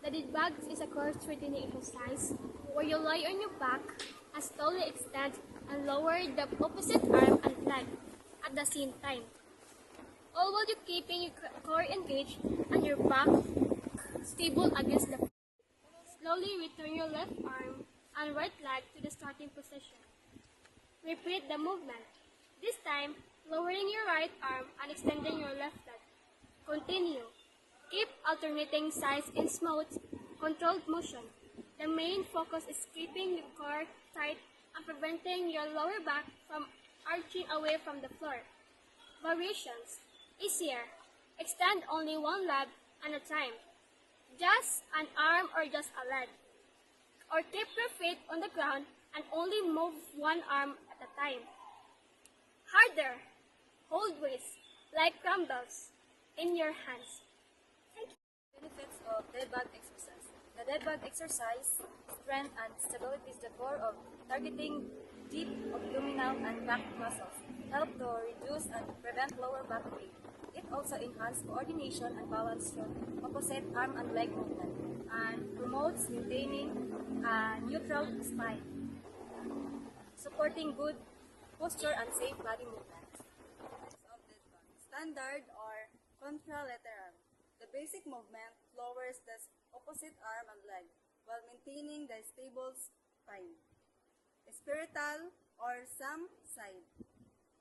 The dead bugs is a core strengthening exercise where you lie on your back and slowly extend and lower the opposite arm and leg at the same time, all while you keeping your core engaged and your back stable against the floor. Slowly return your left arm and right leg to the starting position. Repeat the movement, this time lowering your right arm and extending your left leg. Continue. Keep alternating sides in smooth, controlled motion. The main focus is keeping the core tight and preventing your lower back from arching away from the floor. Variations. Easier. Extend only one leg at a time. Just an arm or just a leg. Or keep your feet on the ground and only move one arm at a time. Harder. Hold weights like dumbbells in your hands. Benefits of dead bug exercise. The dead bug exercise, strength and stability is the core of targeting deep abdominal and back muscles, help to reduce and prevent lower back pain. It also enhances coordination and balance through opposite arm and leg movement, and promotes maintaining a neutral spine, supporting good posture and safe body movement. Of dead bug. Standard or contralateral. The basic movement lowers the opposite arm and leg while maintaining the stable spine. Spirital or some side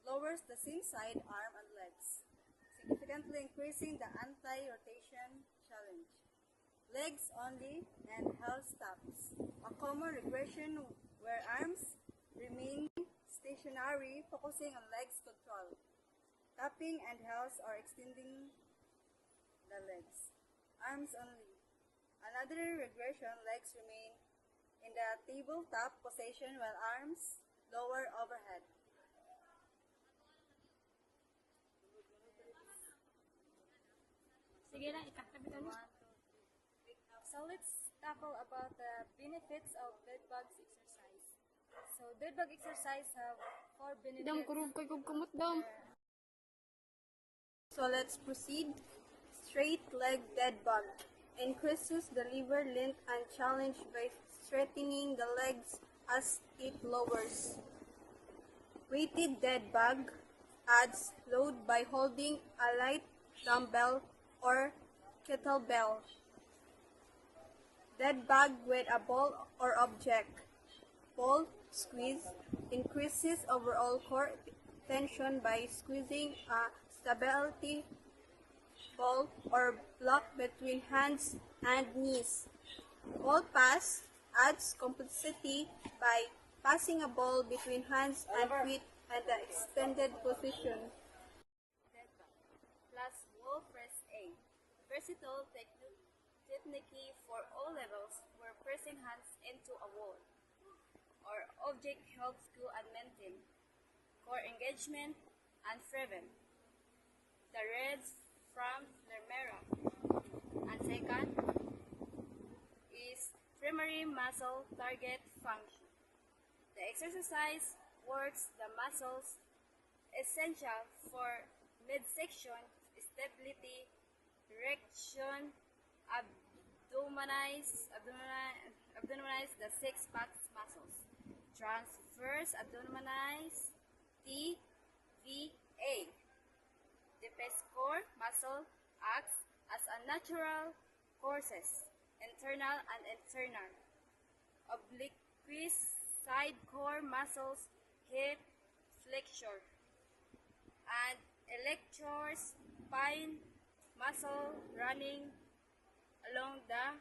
lowers the same side, arm, and legs, significantly increasing the anti-rotation challenge. Legs only and heel stops. A common regression where arms remain stationary, focusing on legs control. Tapping and heels or extending the legs. Arms only. Another regression, legs remain in the tabletop position while arms lower overhead. Sige lang, ikatabi ka na. So let's tackle about the benefits of dead bugs exercise. So dead bug exercise have 4 benefits. Dam kurog kay kog kumot dam. So let's proceed. Straight leg dead bug increases the liver length and challenge by straightening the legs as it lowers. Weighted dead bug adds load by holding a light dumbbell or kettlebell. Dead bug with a ball or object. Ball squeeze increases overall core tension by squeezing a stability ball or block between hands and knees. Ball pass adds complexity by passing a ball between hands and feet at the extended position. Dead bug plus wall press A. Versatile technique for all levels where pressing hands into a wall or object helps to and maintain core engagement and prevent the reds from Lermera. And second is primary muscle target function. The exercise works the muscles essential for midsection stability, erection, abdominize the six-pack muscles, transverse abdominize TVA. The base core muscle acts as a natural courses, internal and external. Oblique side core muscles, hip flexor, and electors spine muscle running along the